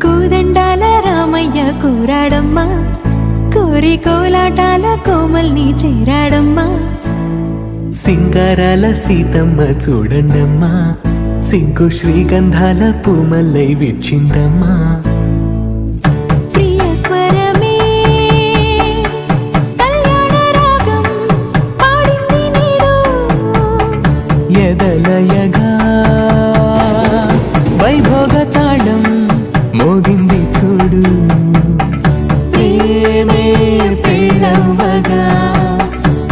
కోదండాల రామయ్య కోరాడమ్మా, కోరి కోలాటాల కోమల్ని చేరాడమ్మా. సింగారాల సీతమ్మ చూడండమ్మా, సింకు శ్రీగంధాల పూమల్లై విచ్చిందమ్మా. ప్రియ స్వరమే కళ్యాణ రాగం పాడింది నీడు, ఎదలయగా వైభోగ తాళం మోగింది చూడు. ప్రేమే పెళ్ళవ్వగా,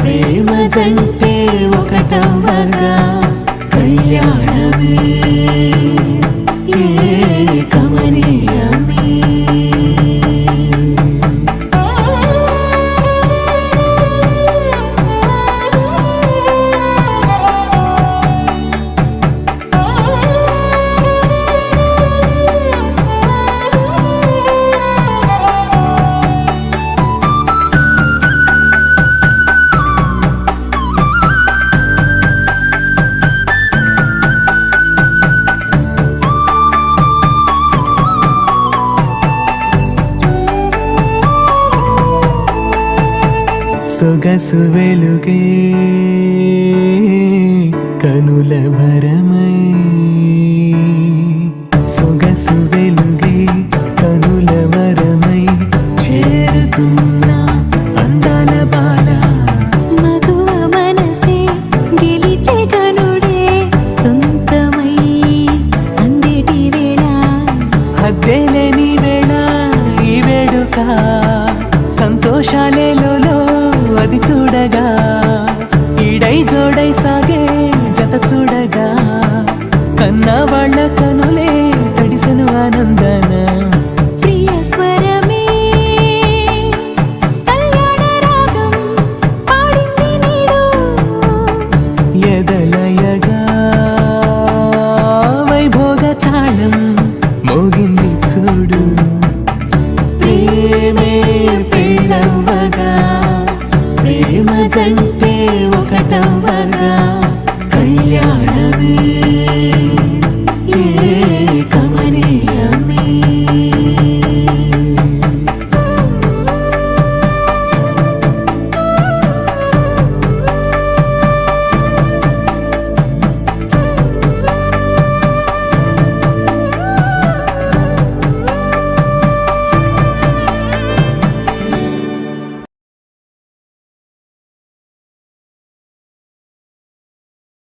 ప్రేమ జంటే ఒకటవ్వగా, కళ్యాణమే కమనీయమే. సొగసు వెలుగే కనుల భరమై, సొగసు వెలుగే కనుల వరమై చేరుతున్న అందాల బాల. మగువ మనసే గెలిచే కనుడే సొంతమై అందేటి వేళ, హద్దేలేని వేళ ఈ వేడుక, సంతోషాలేలో అది చూడగా, ఈడై జోడై సాగే జత చూడగా, కన్నా వాళ్ళ కనులే తడిసెను ఆనందాన్ని.